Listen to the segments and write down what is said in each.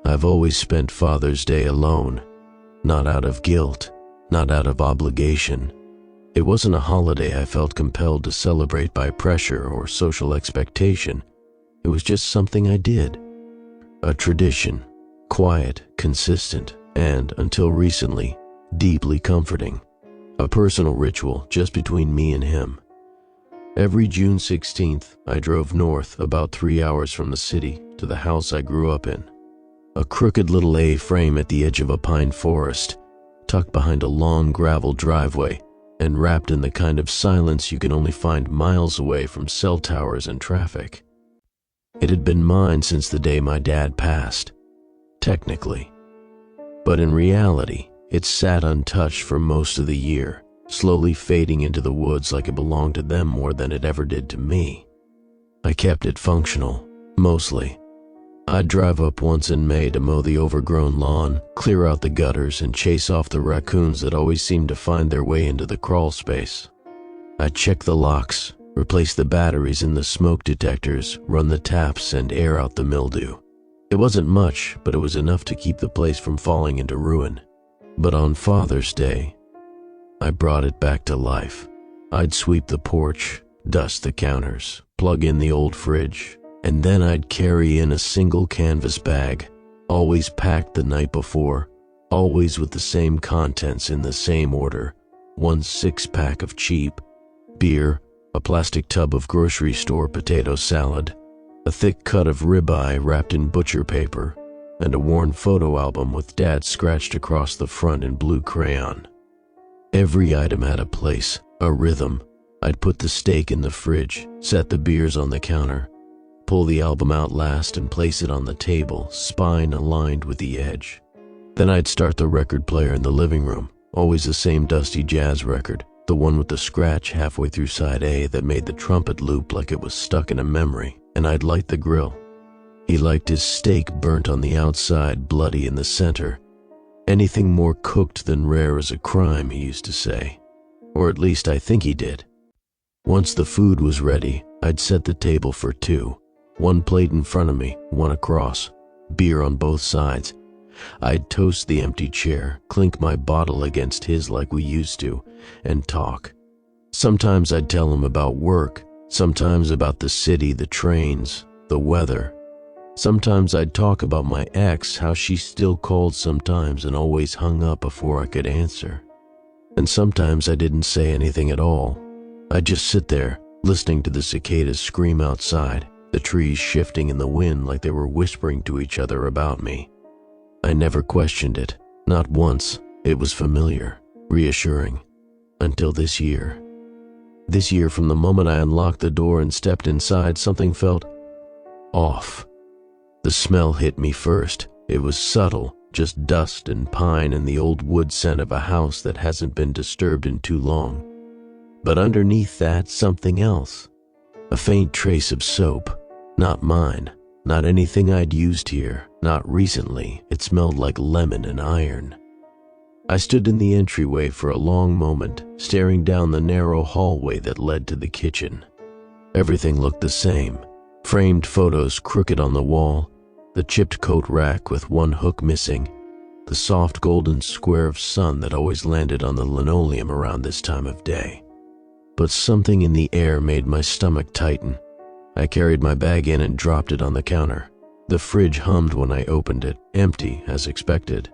I've always spent Father's Day alone, not out of guilt, not out of obligation. It wasn't a holiday I felt compelled to celebrate by pressure or social expectation. It was just something I did. A tradition, quiet, consistent, and, until recently, deeply comforting. A personal ritual just between me and him. Every June 16th, I drove north about 3 hours from the city to the house I grew up in. A crooked little A-frame at the edge of a pine forest, tucked behind a long gravel driveway, and wrapped in the kind of silence you can only find miles away from cell towers and traffic. It had been mine since the day my dad passed, technically. But in reality, it sat untouched for most of the year, slowly fading into the woods like it belonged to them more than it ever did to me. I kept it functional, mostly. I'd drive up once in May to mow the overgrown lawn, clear out the gutters, and chase off the raccoons that always seemed to find their way into the crawl space. I'd check the locks, replace the batteries in the smoke detectors, run the taps, and air out the mildew. It wasn't much, but it was enough to keep the place from falling into ruin. But on Father's Day, I brought it back to life. I'd sweep the porch, dust the counters, plug in the old fridge, and then I'd carry in a single canvas bag, always packed the night before, always with the same contents in the same order. 1 6-pack of cheap beer, a plastic tub of grocery store potato salad, a thick cut of ribeye wrapped in butcher paper, and a worn photo album with Dad scratched across the front in blue crayon. Every item had a place, a rhythm. I'd put the steak in the fridge, set the beers on the counter, pull the album out last and place it on the table, spine aligned with the edge. Then I'd start the record player in the living room, always the same dusty jazz record, the one with the scratch halfway through side A that made the trumpet loop like it was stuck in a memory, and I'd light the grill. He liked his steak burnt on the outside, bloody in the center. Anything more cooked than rare is a crime, he used to say. Or at least I think he did. Once the food was ready, I'd set the table for 2. 1 plate in front of me, 1 across, beer on both sides. I'd toast the empty chair, clink my bottle against his like we used to, and talk. Sometimes I'd tell him about work, sometimes about the city, the trains, the weather. Sometimes I'd talk about my ex, how she still called sometimes and always hung up before I could answer. And sometimes I didn't say anything at all. I'd just sit there, listening to the cicadas scream outside, the trees shifting in the wind like they were whispering to each other about me. I never questioned it, not once. It was familiar, reassuring. Until this year. This year, from the moment I unlocked the door and stepped inside, something felt off. The smell hit me first. It was subtle, just dust and pine and the old wood scent of a house that hasn't been disturbed in too long. But underneath that, something else. A faint trace of soap. Not mine, not anything I'd used here, not recently. It smelled like lemon and iron. I stood in the entryway for a long moment, staring down the narrow hallway that led to the kitchen. Everything looked the same. Framed photos crooked on the wall, the chipped coat rack with 1 hook missing, the soft golden square of sun that always landed on the linoleum around this time of day. But something in the air made my stomach tighten. I carried my bag in and dropped it on the counter. The fridge hummed when I opened it, empty as expected.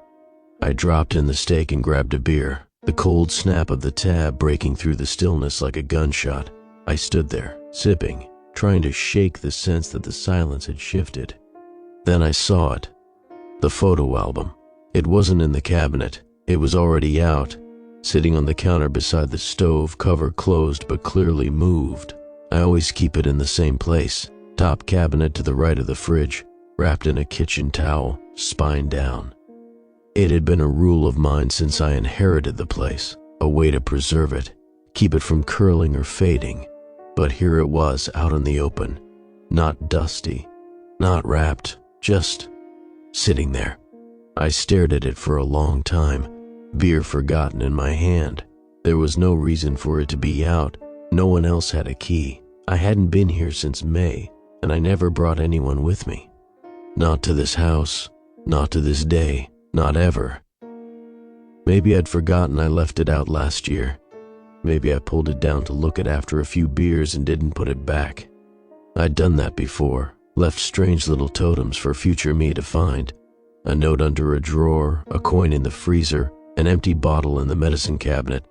I dropped in the steak and grabbed a beer, the cold snap of the tab breaking through the stillness like a gunshot. I stood there, sipping, trying to shake the sense that the silence had shifted. Then I saw it. The photo album. It wasn't in the cabinet. It was already out, sitting on the counter beside the stove, cover closed but clearly moved. I always keep it in the same place, top cabinet to the right of the fridge, wrapped in a kitchen towel, spine down. It had been a rule of mine since I inherited the place, a way to preserve it, keep it from curling or fading. But here it was out in the open, not dusty, not wrapped, just sitting there. I stared at it for a long time, beer forgotten in my hand. There was no reason for it to be out. No one else had a key. I hadn't been here since May, and I never brought anyone with me. Not to this house, Not to this day, not ever. Maybe I'd forgotten I left it out last year. Maybe I pulled it down to look at after a few beers and didn't put it back. I'd done that before, left strange little totems for future me to find. A note under a drawer, a coin in the freezer, an empty bottle in the medicine cabinet.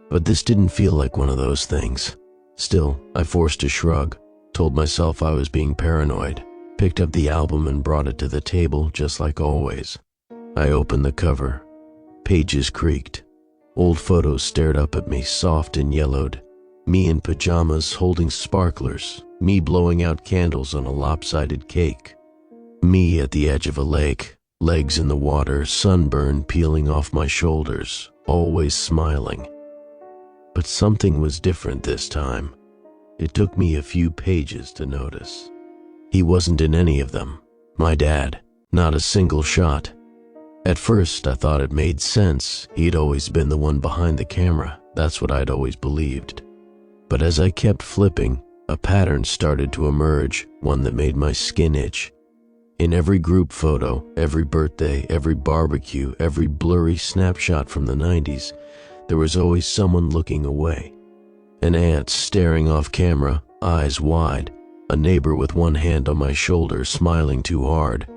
But this didn't feel like one of those things. Still, I forced a shrug, told myself I was being paranoid, picked up the album and brought it to the table just like always. I opened the cover. Pages creaked. Old photos stared up at me, soft and yellowed. Me in pajamas holding sparklers. Me blowing out candles on a lopsided cake. Me at the edge of a lake, legs in the water, sunburn peeling off my shoulders, always smiling. But something was different this time. It took me a few pages to notice. He wasn't in any of them. My dad, not a single shot. At first, I thought it made sense. He'd always been the one behind the camera. That's what I'd always believed. But as I kept flipping, a pattern started to emerge, one that made my skin itch. In every group photo, every birthday, every barbecue, every blurry snapshot from the 90s, there was always someone looking away. An aunt staring off camera, eyes wide. A neighbor with one hand on my shoulder, smiling too hard.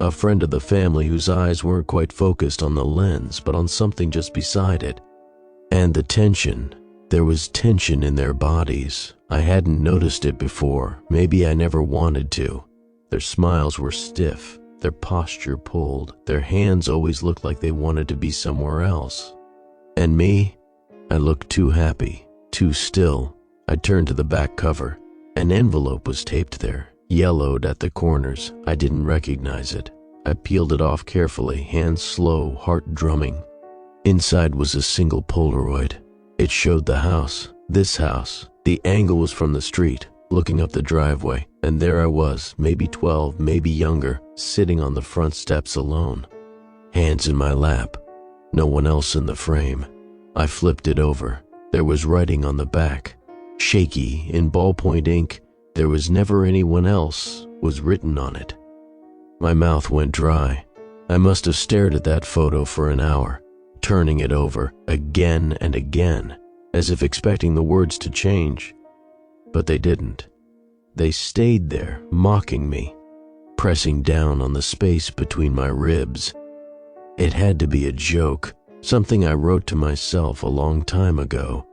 A friend of the family whose eyes weren't quite focused on the lens, but on something just beside it. And the tension. There was tension in their bodies. I hadn't noticed it before. Maybe I never wanted to. Their smiles were stiff, their posture pulled. Their hands always looked like they wanted to be somewhere else. And me? I looked too happy, too still. I turned to the back cover. An envelope was taped there, yellowed at the corners. I didn't recognize it. I peeled it off carefully, hands slow, heart drumming. Inside was a single Polaroid. It showed the house, this house. The angle was from the street, looking up the driveway, and there I was, maybe 12, maybe younger, sitting on the front steps alone. Hands in my lap. No one else in the frame. I flipped it over. There was writing on the back. Shaky, in ballpoint ink. There was never anyone else, was written on it. My mouth went dry. I must have stared at that photo for an hour, turning it over again and again, as if expecting the words to change. But they didn't. They stayed there, mocking me, pressing down on the space between my ribs. It had to be a joke, something I wrote to myself a long time ago,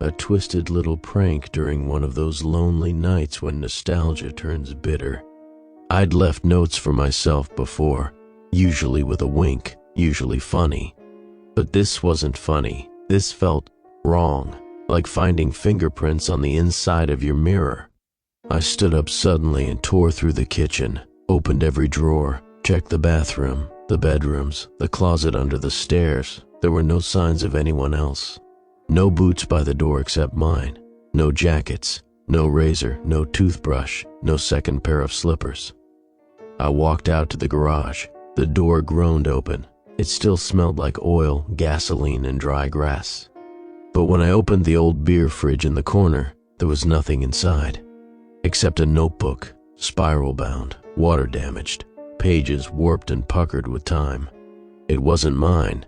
a twisted little prank during one of those lonely nights when nostalgia turns bitter. I'd left notes for myself before, usually with a wink, usually funny. But this wasn't funny. This felt wrong, like finding fingerprints on the inside of your mirror. I stood up suddenly and tore through the kitchen, opened every drawer, checked the bathroom, the bedrooms, the closet under the stairs. There were no signs of anyone else. No boots by the door except mine. No jackets, no razor, no toothbrush, no second pair of slippers. I walked out to the garage. The door groaned open. It still smelled like oil, gasoline, and dry grass. But when I opened the old beer fridge in the corner, there was nothing inside, except a notebook, spiral-bound, water-damaged, pages warped and puckered with time. It wasn't mine.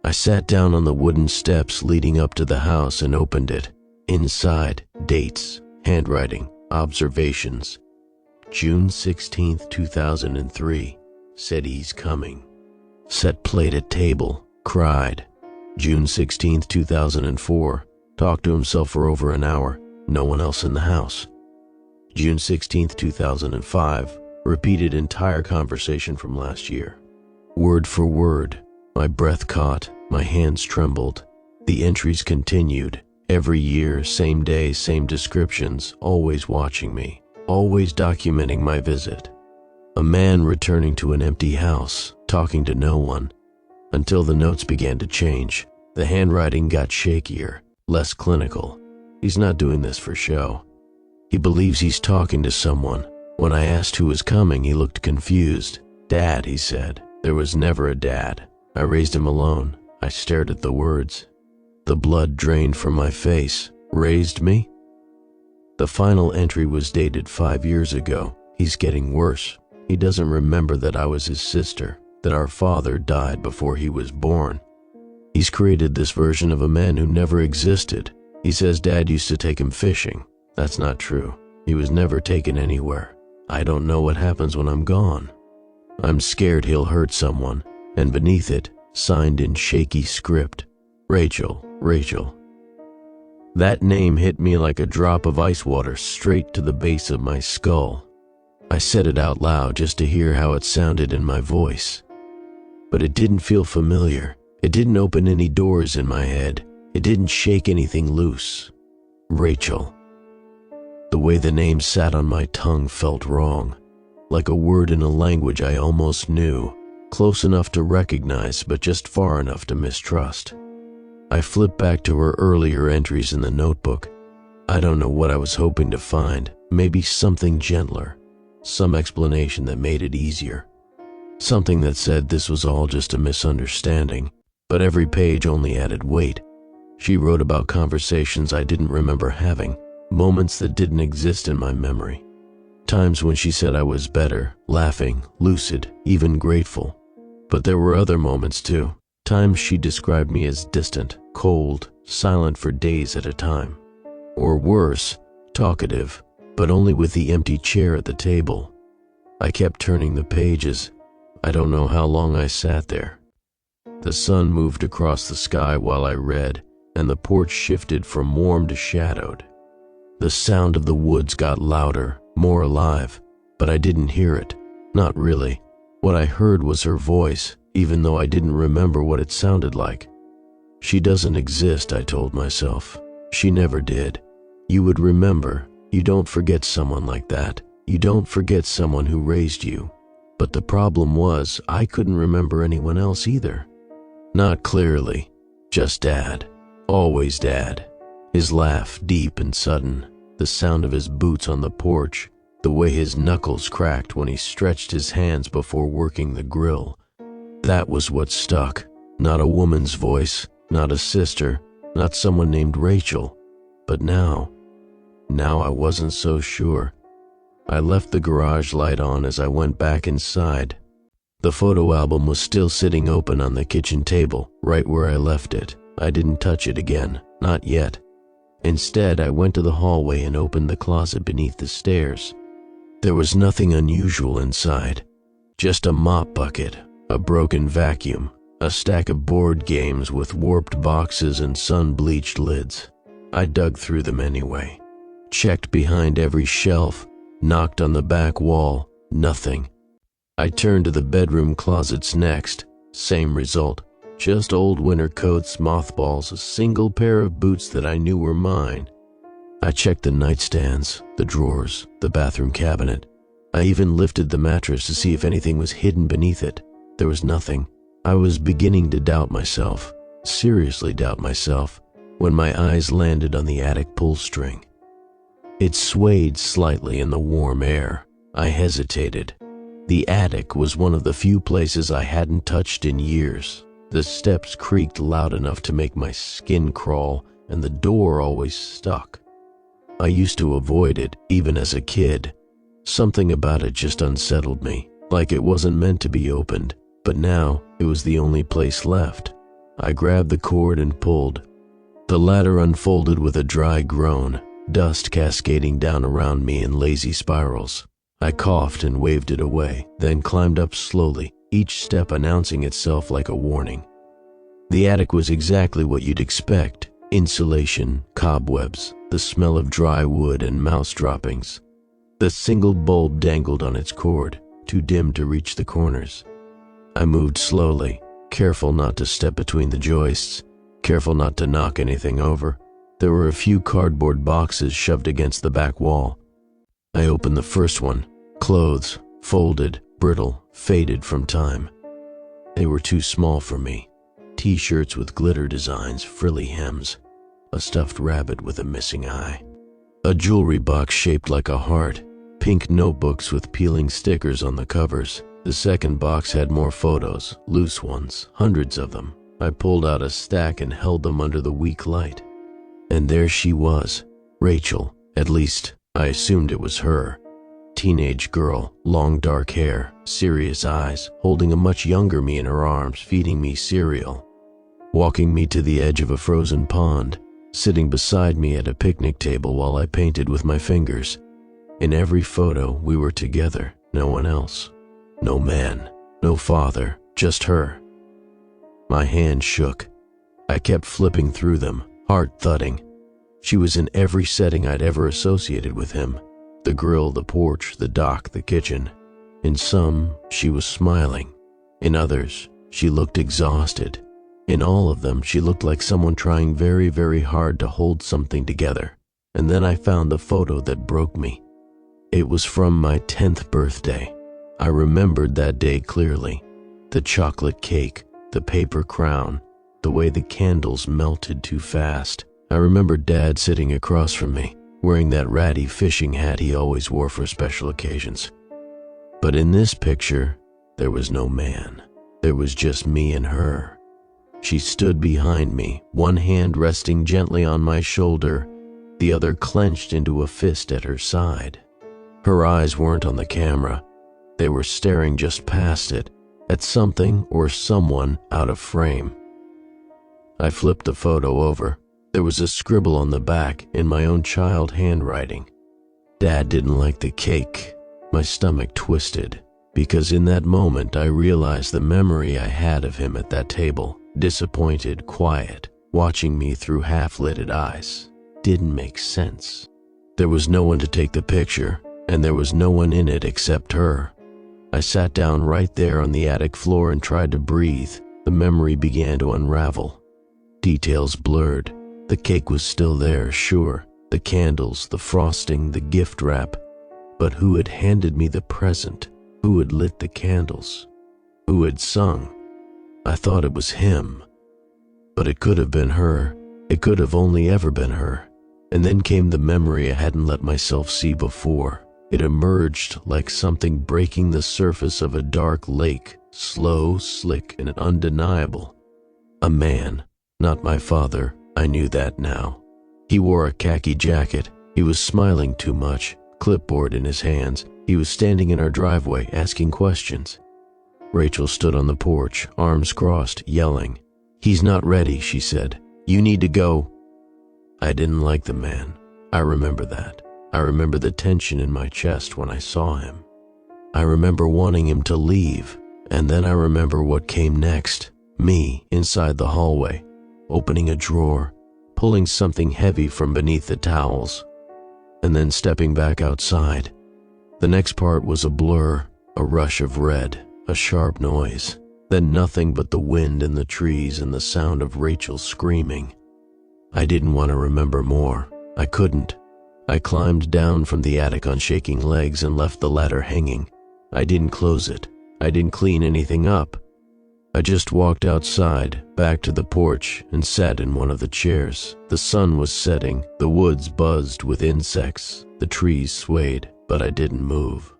I sat down on the wooden steps leading up to the house and opened it. Inside, dates, handwriting, observations. June 16th, 2003, said he's coming. Set plate at table, cried. June 16th, 2004, talked to himself for over an hour, no one else in the house. June 16th, 2005, repeated entire conversation from last year. Word for word, my breath caught, my hands trembled. The entries continued. Every year, same day, same descriptions, always watching me, always documenting my visit. A man returning to an empty house, talking to no one, until the notes began to change. The handwriting got shakier, less clinical. He's not doing this for show. He believes he's talking to someone. When I asked who was coming, he looked confused. Dad, he said. There was never a dad. I raised him alone. I stared at the words. The blood drained from my face. Raised me? The final entry was dated 5 years ago. He's getting worse. He doesn't remember that I was his sister, that our father died before he was born. He's created this version of a man who never existed. He says Dad used to take him fishing. That's not true. He was never taken anywhere. I don't know what happens when I'm gone. I'm scared he'll hurt someone, and beneath it, signed in shaky script, Rachel, Rachel. That name hit me like a drop of ice water straight to the base of my skull. I said it out loud just to hear how it sounded in my voice. But it didn't feel familiar. It didn't open any doors in my head. It didn't shake anything loose. Rachel. The way the name sat on my tongue felt wrong, like a word in a language I almost knew, close enough to recognize but just far enough to mistrust. I flipped back to her earlier entries in the notebook. I don't know what I was hoping to find, maybe something gentler, some explanation that made it easier. Something that said this was all just a misunderstanding, but every page only added weight. She wrote about conversations I didn't remember having, moments that didn't exist in my memory. Times when she said I was better, laughing, lucid, even grateful. But there were other moments too. Times she described me as distant, cold, silent for days at a time. Or worse, talkative, but only with the empty chair at the table. I kept turning the pages. I don't know how long I sat there. The sun moved across the sky while I read, and the porch shifted from warm to shadowed. The sound of the woods got louder, more alive, but I didn't hear it. Not really. What I heard was her voice, even though I didn't remember what it sounded like. She doesn't exist, I told myself. She never did. You would remember. You don't forget someone like that. You don't forget someone who raised you. But the problem was, I couldn't remember anyone else either. Not clearly. Just Dad. Always Dad. His laugh, deep and sudden. The sound of his boots on the porch. The way his knuckles cracked when he stretched his hands before working the grill. That was what stuck. Not a woman's voice, not a sister, not someone named Rachel. But now I wasn't so sure. I left the garage light on as I went back inside. The photo album was still sitting open on the kitchen table, right where I left it. I didn't touch it again, not yet. Instead, I went to the hallway and opened the closet beneath the stairs. There was nothing unusual inside, just a mop bucket, a broken vacuum, a stack of board games with warped boxes and sun-bleached lids. I dug through them anyway, checked behind every shelf, knocked on the back wall, nothing. I turned to the bedroom closets next, same result. Just old winter coats, mothballs, a single pair of boots that I knew were mine. I checked the nightstands, the drawers, the bathroom cabinet. I even lifted the mattress to see if anything was hidden beneath it. There was nothing. I was beginning to doubt myself, seriously doubt myself, when my eyes landed on the attic pull string. It swayed slightly in the warm air. I hesitated. The attic was one of the few places I hadn't touched in years. The steps creaked loud enough to make my skin crawl, and the door always stuck. I used to avoid it, even as a kid. Something about it just unsettled me, like it wasn't meant to be opened, but now it was the only place left. I grabbed the cord and pulled. The ladder unfolded with a dry groan, dust cascading down around me in lazy spirals. I coughed and waved it away, then climbed up slowly, each step announcing itself like a warning. The attic was exactly what you'd expect. Insulation, cobwebs, the smell of dry wood and mouse droppings. The single bulb dangled on its cord, too dim to reach the corners. I moved slowly, careful not to step between the joists, careful not to knock anything over. There were a few cardboard boxes shoved against the back wall. I opened the first one. Clothes, folded, brittle, faded from time. They were too small for me. T-shirts with glitter designs, frilly hems. A stuffed rabbit with a missing eye. A jewelry box shaped like a heart. Pink notebooks with peeling stickers on the covers. The second box had more photos, loose ones, hundreds of them. I pulled out a stack and held them under the weak light. And there she was, Rachel. At least, I assumed it was her. Teenage girl, long dark hair, serious eyes, holding a much younger me in her arms, feeding me cereal. Walking me to the edge of a frozen pond, sitting beside me at a picnic table while I painted with my fingers. In every photo, we were together, no one else. No man, no father, just her. My hand shook. I kept flipping through them, heart thudding. She was in every setting I'd ever associated with him. The grill, the porch, the dock, the kitchen. In some, she was smiling. In others, she looked exhausted. In all of them, she looked like someone trying very, very hard to hold something together. And then I found the photo that broke me. It was from my 10th birthday. I remembered that day clearly. The chocolate cake, the paper crown, the way the candles melted too fast. I remember Dad sitting across from me, wearing that ratty fishing hat he always wore for special occasions. But in this picture, there was no man. There was just me and her. She stood behind me, one hand resting gently on my shoulder, the other clenched into a fist at her side. Her eyes weren't on the camera. They were staring just past it, at something or someone out of frame. I flipped the photo over. There was a scribble on the back in my own child handwriting. Dad didn't like the cake. My stomach twisted, because in that moment I realized the memory I had of him at that table, disappointed, quiet, watching me through half-lidded eyes, didn't make sense. There was no one to take the picture, and there was no one in it except her. I sat down right there on the attic floor and tried to breathe. The memory began to unravel. Details blurred. The cake was still there, sure. The candles, the frosting, the gift wrap. But who had handed me the present? Who had lit the candles? Who had sung? I thought it was him. But it could have been her. It could have only ever been her. And then came the memory I hadn't let myself see before. It emerged like something breaking the surface of a dark lake, slow, slick, and undeniable. A man, not my father. I knew that now. He wore a khaki jacket. He was smiling too much, clipboard in his hands. He was standing in our driveway, asking questions. Rachel stood on the porch, arms crossed, yelling. "He's not ready," she said. "You need to go." I didn't like the man. I remember that. I remember the tension in my chest when I saw him. I remember wanting him to leave, and then I remember what came next. Me, inside the hallway, opening a drawer, pulling something heavy from beneath the towels, and then stepping back outside. The next part was a blur, a rush of red, a sharp noise, then nothing but the wind in the trees and the sound of Rachel screaming. I didn't want to remember more. I couldn't. I climbed down from the attic on shaking legs and left the ladder hanging. I didn't close it. I didn't clean anything up. I just walked outside, back to the porch, and sat in one of the chairs. The sun was setting, the woods buzzed with insects, the trees swayed, but I didn't move.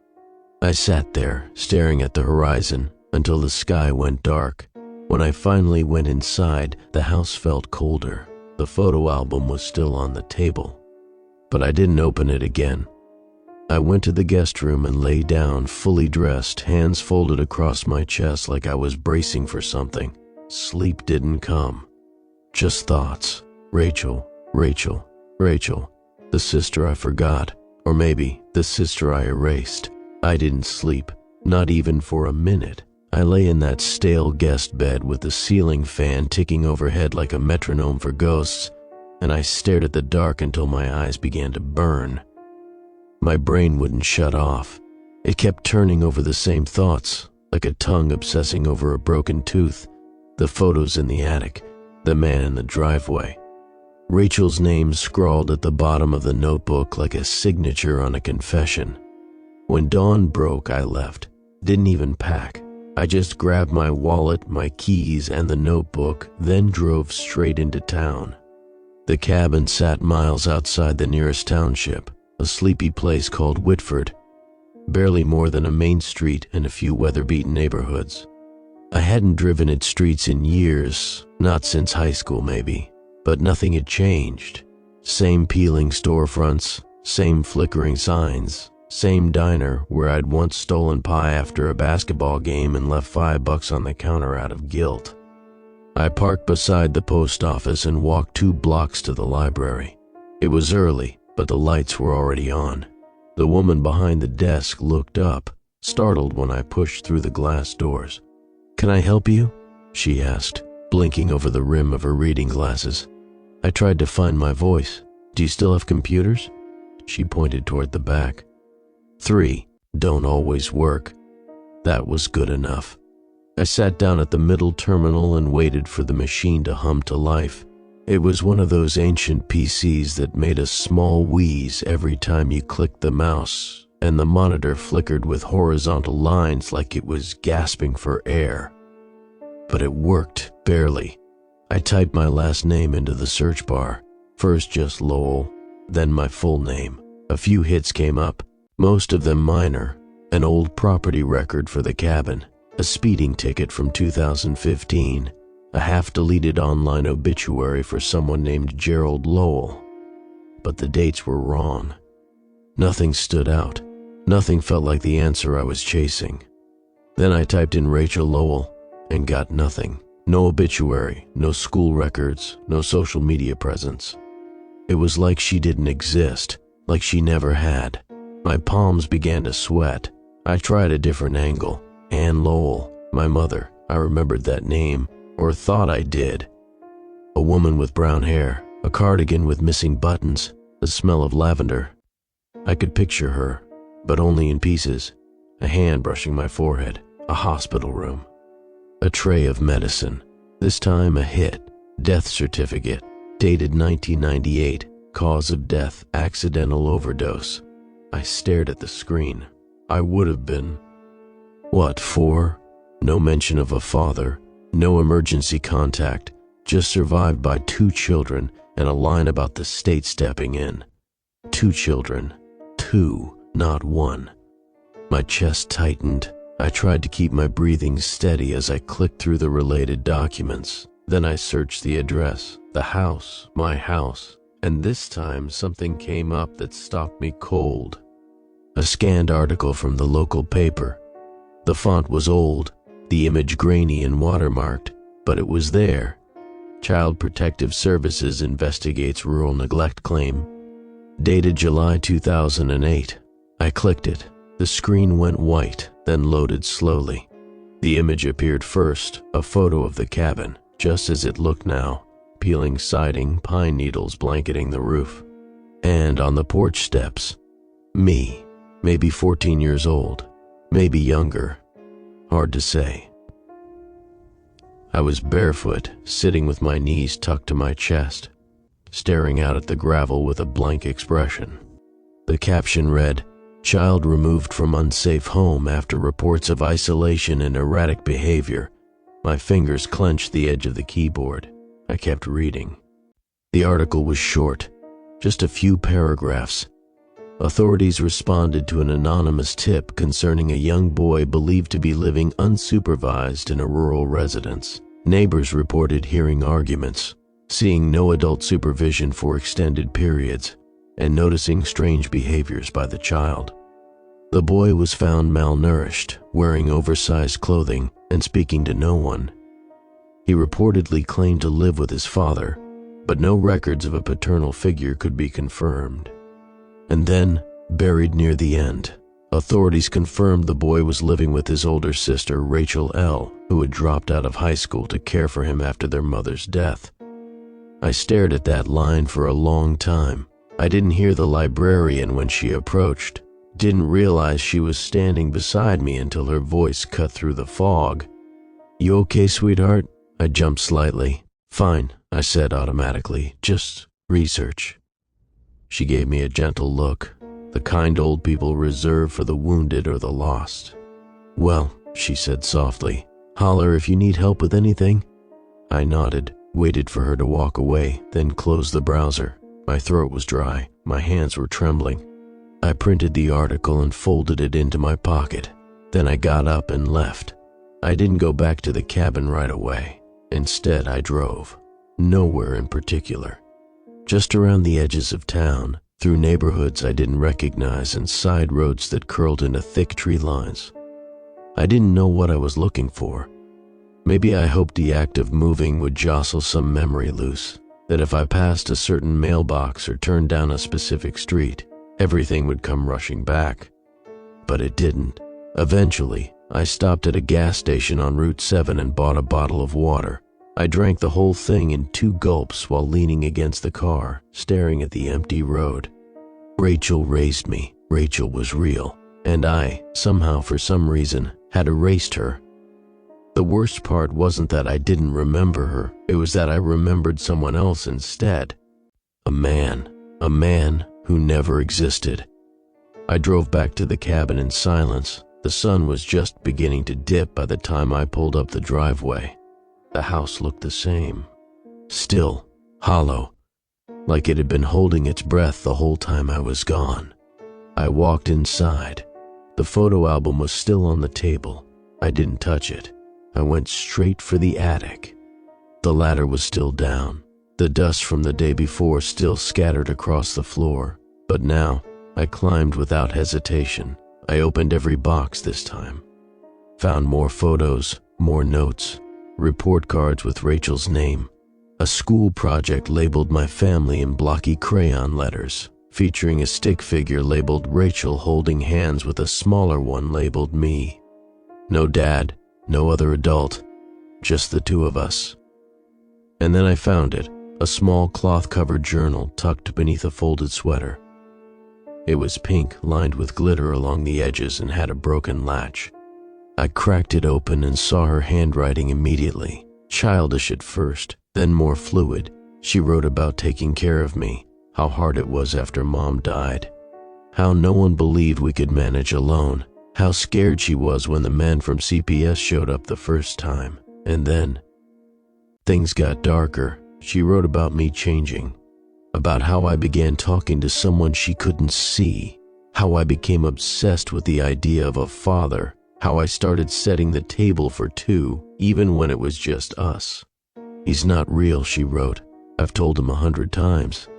I sat there, staring at the horizon, until the sky went dark. When I finally went inside, the house felt colder. The photo album was still on the table, but I didn't open it again. I went to the guest room and lay down, fully dressed, hands folded across my chest like I was bracing for something. Sleep didn't come. Just thoughts. Rachel, Rachel, Rachel, the sister I forgot, or maybe the sister I erased. I didn't sleep, not even for a minute. I lay in that stale guest bed with the ceiling fan ticking overhead like a metronome for ghosts, and I stared at the dark until my eyes began to burn. My brain wouldn't shut off. It kept turning over the same thoughts, like a tongue obsessing over a broken tooth. The photos in the attic, the man in the driveway. Rachel's name scrawled at the bottom of the notebook like a signature on a confession. When dawn broke, I left. Didn't even pack. I just grabbed my wallet, my keys, and the notebook, then drove straight into town. The cabin sat miles outside the nearest township, a sleepy place called Whitford, barely more than a main street and a few weather-beaten neighborhoods. I hadn't driven its streets in years, not since high school maybe, but nothing had changed. Same peeling storefronts, same flickering signs, Same diner where I'd once stolen pie after a basketball game and left $5 on the counter out of guilt. I parked beside the post office and walked 2 blocks to the library. It was early, but the lights were already on. The woman behind the desk looked up, startled when I pushed through the glass doors. "Can I help you?" she asked, blinking over the rim of her reading glasses. I tried to find my voice. "Do you still have computers?" She pointed toward the back. 3 don't always work. That was good enough. I sat down at the middle terminal and waited for the machine to hum to life. It was one of those ancient PCs that made a small wheeze every time you clicked the mouse, and the monitor flickered with horizontal lines like it was gasping for air. But it worked, barely. I typed my last name into the search bar, first just Lowell, then my full name. A few hits came up, most of them minor: an old property record for the cabin, a speeding ticket from 2015, a half-deleted online obituary for someone named Gerald Lowell. But the dates were wrong. Nothing stood out. Nothing felt like the answer I was chasing. Then I typed in Rachel Lowell and got nothing. No obituary, no school records, no social media presence. It was like she didn't exist, like she never had. My palms began to sweat. I tried a different angle. Ann Lowell, my mother. I remembered that name, or thought I did. A woman with brown hair, a cardigan with missing buttons, the smell of lavender. I could picture her, but only in pieces. A hand brushing my forehead, a hospital room. A tray of medicine, this time a hit, death certificate, dated 1998, cause of death, accidental overdose. I stared at the screen. I would have been, 4? No mention of a father, no emergency contact, just survived by 2 children and a line about the state stepping in. 2 children, 2, not 1. My chest tightened. I tried to keep my breathing steady as I clicked through the related documents. Then I searched the address, the house, my house, and this time something came up that stopped me cold. A scanned article from the local paper. The font was old, the image grainy and watermarked, but it was there. Child Protective Services investigates rural neglect claim. Dated July 2008. I clicked it. The screen went white, then loaded slowly. The image appeared first, a photo of the cabin, just as it looked now, peeling siding, pine needles blanketing the roof. And on the porch steps, me, maybe 14 years old, maybe younger. Hard to say. I was barefoot, sitting with my knees tucked to my chest, staring out at the gravel with a blank expression. The caption read, "Child removed from unsafe home after reports of isolation and erratic behavior." My fingers clenched the edge of the keyboard. I kept reading. The article was short, just a few paragraphs. Authorities responded to an anonymous tip concerning a young boy believed to be living unsupervised in a rural residence. Neighbors reported hearing arguments, seeing no adult supervision for extended periods, and noticing strange behaviors by the child. The boy was found malnourished, wearing oversized clothing, and speaking to no one. He reportedly claimed to live with his father, but no records of a paternal figure could be confirmed. And then, buried near the end, authorities confirmed the boy was living with his older sister, Rachel L., who had dropped out of high school to care for him after their mother's death. I stared at that line for a long time. I didn't hear the librarian when she approached, didn't realize she was standing beside me until her voice cut through the fog. "You okay, sweetheart?" I jumped slightly. "Fine," I said automatically, "just research." She gave me a gentle look, the kind old people reserve for the wounded or the lost. "Well," she said softly, "holler if you need help with anything." I nodded, waited for her to walk away, then closed the browser. My throat was dry, my hands were trembling. I printed the article and folded it into my pocket. Then I got up and left. I didn't go back to the cabin right away. Instead, I drove. Nowhere in particular. Just around the edges of town, through neighborhoods I didn't recognize and side roads that curled into thick tree lines. I didn't know what I was looking for. Maybe I hoped the act of moving would jostle some memory loose, that if I passed a certain mailbox or turned down a specific street, everything would come rushing back. But it didn't. Eventually, I stopped at a gas station on Route 7 and bought a bottle of water. I drank the whole thing in 2 gulps while leaning against the car, staring at the empty road. Rachel raised me. Rachel was real. And I, somehow for some reason, had erased her. The worst part wasn't that I didn't remember her, it was that I remembered someone else instead. A man who never existed. I drove back to the cabin in silence. The sun was just beginning to dip by the time I pulled up the driveway. The house looked the same. Still, hollow, like it had been holding its breath the whole time I was gone. I walked inside. The photo album was still on the table. I didn't touch it. I went straight for the attic. The ladder was still down. The dust from the day before still scattered across the floor. But now, I climbed without hesitation. I opened every box this time. Found more photos, more notes, report cards with Rachel's name. A school project labeled my family in blocky crayon letters, featuring a stick figure labeled Rachel holding hands with a smaller one labeled me. No dad, no other adult, just the 2 of us. And then I found it, a small cloth-covered journal tucked beneath a folded sweater. It was pink, lined with glitter along the edges, and had a broken latch. I cracked it open and saw her handwriting immediately. Childish at first, then more fluid. She wrote about taking care of me, how hard it was after Mom died, how no one believed we could manage alone, how scared she was when the man from CPS showed up the first time. And then, things got darker. She wrote about me changing, about how I began talking to someone she couldn't see, how I became obsessed with the idea of a father, how I started setting the table for 2, even when it was just us. He's not real, she wrote. I've told him 100 times.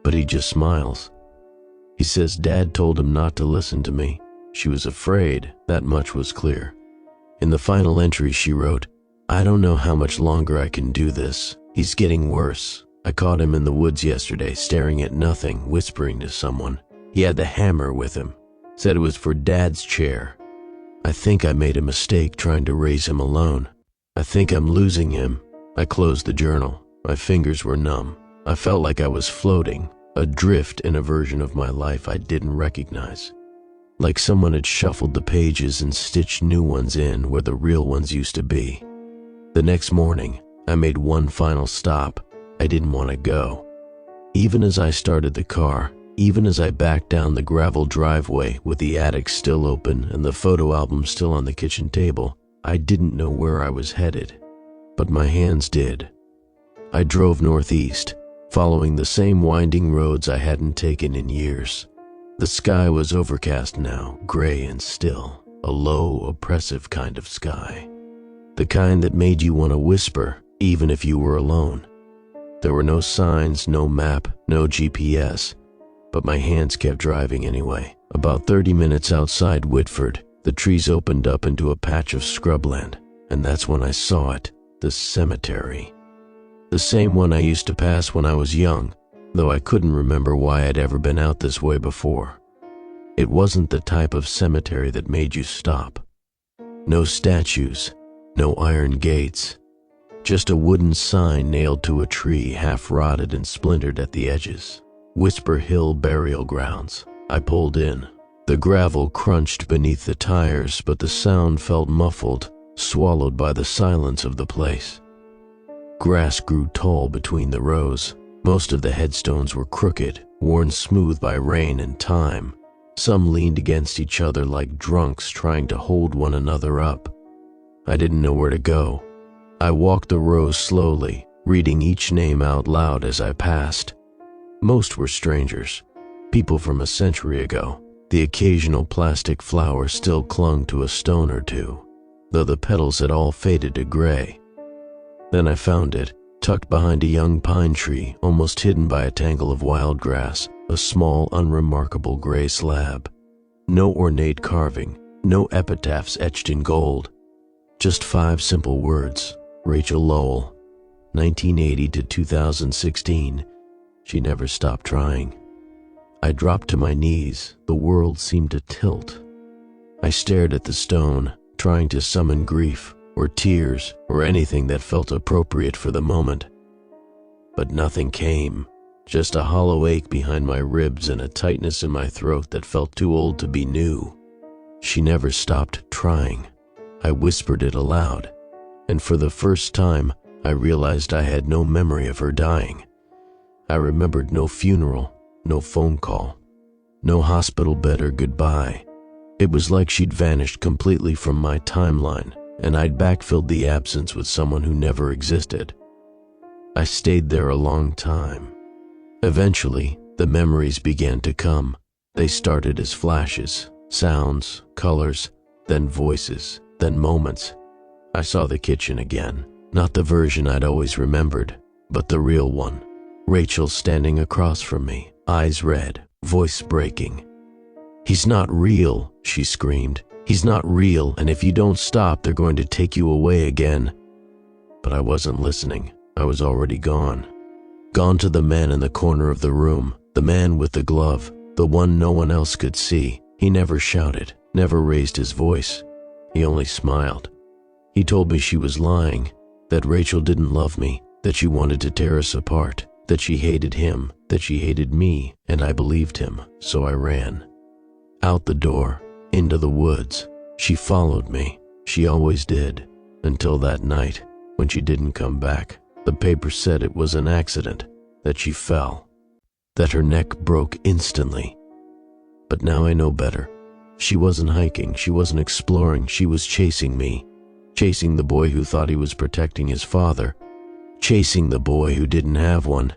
But he just smiles. He says Dad told him not to listen to me. She was afraid, that much was clear. In the final entry she wrote, I don't know how much longer I can do this. He's getting worse. I caught him in the woods yesterday, staring at nothing, whispering to someone. He had the hammer with him. Said it was for Dad's chair. I think I made a mistake trying to raise him alone. I think I'm losing him. I closed the journal. My fingers were numb. I felt like I was floating, adrift in a version of my life I didn't recognize. Like someone had shuffled the pages and stitched new ones in where the real ones used to be. The next morning, I made one final stop. I didn't want to go. Even as I started the car, even as I backed down the gravel driveway with the attic still open and the photo album still on the kitchen table, I didn't know where I was headed. But my hands did. I drove northeast, following the same winding roads I hadn't taken in years. The sky was overcast now, gray and still, a low, oppressive kind of sky. The kind that made you want to whisper, even if you were alone. There were no signs, no map, no GPS, but my hands kept driving anyway. About 30 minutes outside Whitford, the trees opened up into a patch of scrubland, and that's when I saw it, the cemetery. The same one I used to pass when I was young, though I couldn't remember why I'd ever been out this way before. It wasn't the type of cemetery that made you stop. No statues, no iron gates, just a wooden sign nailed to a tree, half rotted and splintered at the edges. Whisper Hill Burial Grounds. I pulled in. The gravel crunched beneath the tires, but the sound felt muffled, swallowed by the silence of the place. Grass grew tall between the rows. Most of the headstones were crooked, worn smooth by rain and time. Some leaned against each other like drunks trying to hold one another up. I didn't know where to go. I walked the rows slowly, reading each name out loud as I passed. Most were strangers, people from a century ago. The occasional plastic flower still clung to a stone or two, though the petals had all faded to gray. Then I found it, tucked behind a young pine tree, almost hidden by a tangle of wild grass, a small, unremarkable gray slab. No ornate carving, no epitaphs etched in gold. Just 5 simple words: Rachel Lowell, 1980 to 2016. She never stopped trying. I dropped to my knees. The world seemed to tilt. I stared at the stone, trying to summon grief or tears or anything that felt appropriate for the moment. But nothing came, just a hollow ache behind my ribs and a tightness in my throat that felt too old to be new. She never stopped trying. I whispered it aloud, and for the first time, I realized I had no memory of her dying. I remembered no funeral, no phone call, no hospital bed or goodbye. It was like she'd vanished completely from my timeline, and I'd backfilled the absence with someone who never existed. I stayed there a long time. Eventually, the memories began to come. They started as flashes, sounds, colors, then voices, then moments. I saw the kitchen again, not the version I'd always remembered, but the real one. Rachel standing across from me, eyes red, voice breaking. "He's not real," she screamed. "He's not real, and if you don't stop, they're going to take you away again." But I wasn't listening. I was already gone. Gone to the man in the corner of the room, the man with the glove, the one no one else could see. He never shouted, never raised his voice. He only smiled. He told me she was lying, that Rachel didn't love me, that she wanted to tear us apart, that she hated him, that she hated me, and I believed him, so I ran. Out the door, into the woods. She followed me. She always did, until that night, when she didn't come back. The paper said it was an accident, that she fell, that her neck broke instantly. But now I know better. She wasn't hiking, she wasn't exploring, she was chasing me. Chasing the boy who thought he was protecting his father. Chasing the boy who didn't have one.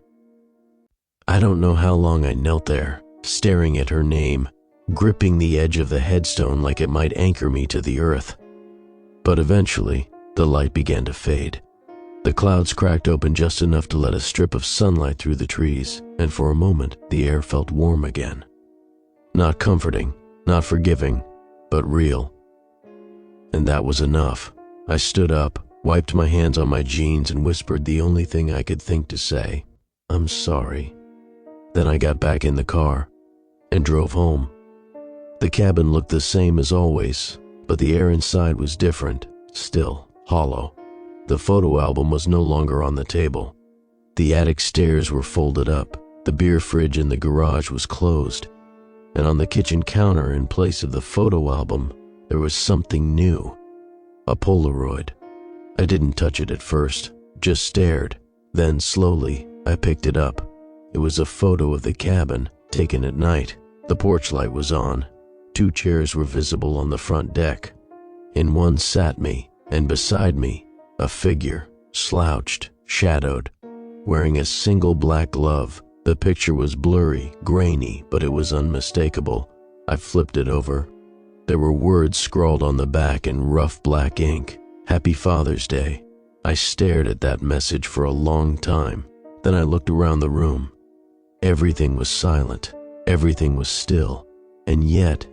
I don't know how long I knelt there, staring at her name, gripping the edge of the headstone like it might anchor me to the earth. But eventually, the light began to fade. The clouds cracked open just enough to let a strip of sunlight through the trees, and for a moment, the air felt warm again. Not comforting, not forgiving, but real. And that was enough. I stood up, wiped my hands on my jeans, and whispered the only thing I could think to say: "I'm sorry." Then I got back in the car and drove home. The cabin looked the same as always, but the air inside was different, still, hollow. The photo album was no longer on the table. The attic stairs were folded up, the beer fridge in the garage was closed, and on the kitchen counter, in place of the photo album, there was something new. A Polaroid. I didn't touch it at first, just stared. Then, slowly, I picked it up. It was a photo of the cabin, taken at night. The porch light was on. 2 chairs were visible on the front deck. In one sat me, and beside me, a figure, slouched, shadowed, wearing a single black glove. The picture was blurry, grainy, but it was unmistakable. I flipped it over. There were words scrawled on the back in rough black ink. "Happy Father's Day." I stared at that message for a long time. Then I looked around the room. Everything was silent. Everything was still. And yet,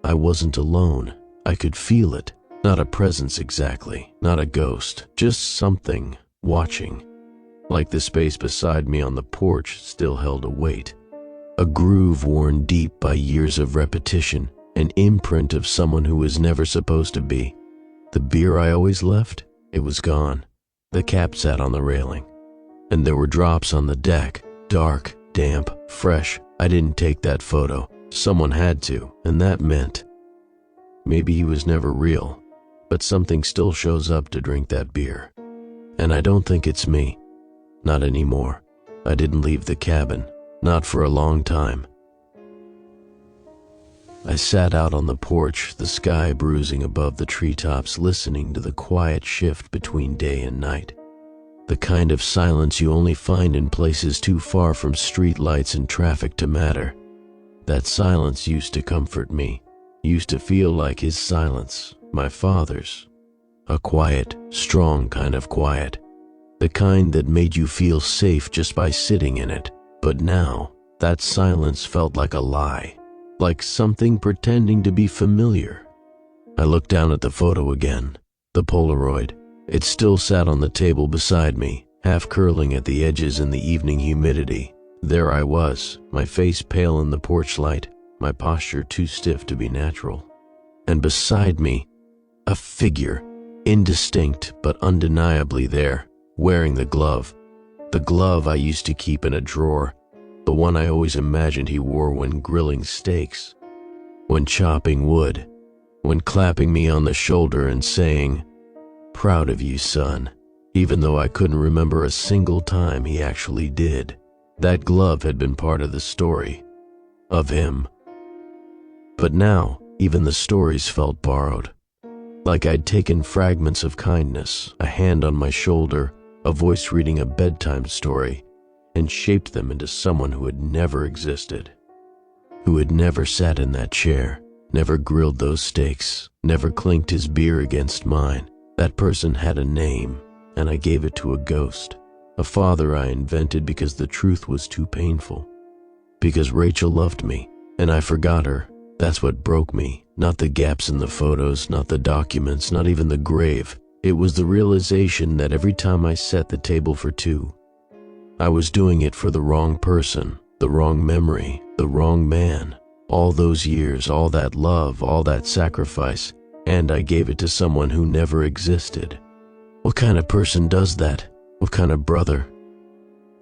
I wasn't alone. I could feel it. Not a presence exactly, not a ghost, just something watching. Like the space beside me on the porch still held a weight. A groove worn deep by years of repetition, an imprint of someone who was never supposed to be. The beer I always left, it was gone. The cap sat on the railing. And there were drops on the deck, dark, damp, fresh. I didn't take that photo. Someone had to, and that meant maybe he was never real. But something still shows up to drink that beer. And I don't think it's me. Not anymore. I didn't leave the cabin. Not for a long time. I sat out on the porch, the sky bruising above the treetops, listening to the quiet shift between day and night. The kind of silence you only find in places too far from street lights and traffic to matter. That silence used to comfort me. Used to feel like his silence. My father's. A quiet, strong kind of quiet. The kind that made you feel safe just by sitting in it. But now, That silence felt like a lie, like something pretending to be familiar. I looked down at the photo again, the Polaroid. It still sat on the table beside me, half curling at the edges in the evening humidity. There I was, my face pale in the porch light, my posture too stiff to be natural. And beside me, a figure, indistinct but undeniably there, wearing the glove I used to keep in a drawer, the one I always imagined he wore when grilling steaks, when chopping wood, when clapping me on the shoulder and saying, "Proud of you, son," even though I couldn't remember a single time he actually did. That glove had been part of the story, of him. But now, even the stories felt borrowed. Like I'd taken fragments of kindness, a hand on my shoulder, a voice reading a bedtime story, and shaped them into someone who had never existed. Who had never sat in that chair, never grilled those steaks, never clinked his beer against mine. That person had a name, and I gave it to a ghost. A father I invented because the truth was too painful. Because Rachel loved me, and I forgot her. That's what broke me. Not the gaps in the photos, not the documents, not even the grave. It was the realization that every time I set the table for two, I was doing it for the wrong person, the wrong memory, the wrong man. All those years, all that love, all that sacrifice, and I gave it to someone who never existed. What kind of person does that? What kind of brother?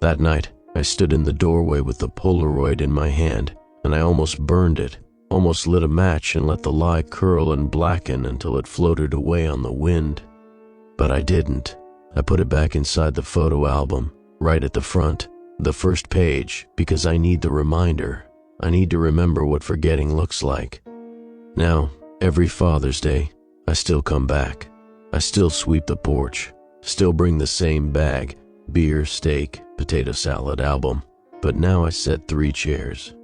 That night, I stood in the doorway with the Polaroid in my hand, and I almost burned it, almost lit a match and let the lie curl and blacken until it floated away on the wind. But I didn't. I put it back inside the photo album, right at the front, the first page, because I need the reminder. I need to remember what forgetting looks like. Now, every Father's Day, I still come back. I still sweep the porch, still bring the same bag, beer, steak, potato salad, album. But now I set 3 chairs.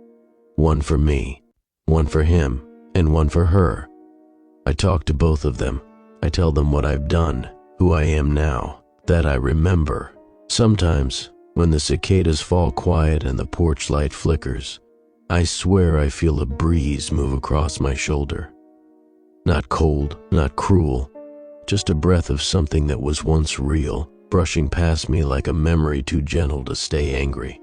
One for me, one for him, and one for her. I talk to both of them. I tell them what I've done, who I am now, that I remember. Sometimes, when the cicadas fall quiet and the porch light flickers, I swear I feel a breeze move across my shoulder. Not cold, not cruel, just a breath of something that was once real, brushing past me like a memory too gentle to stay angry.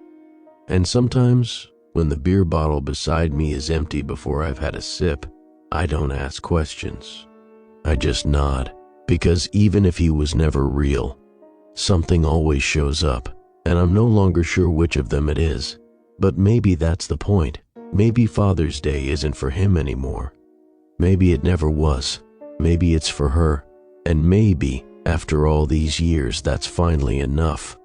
And sometimes, when the beer bottle beside me is empty before I've had a sip, I don't ask questions. I just nod, because even if he was never real, something always shows up, and I'm no longer sure which of them it is. But maybe that's the point. Maybe Father's Day isn't for him anymore. Maybe it never was. Maybe it's for her. And maybe, after all these years, that's finally enough.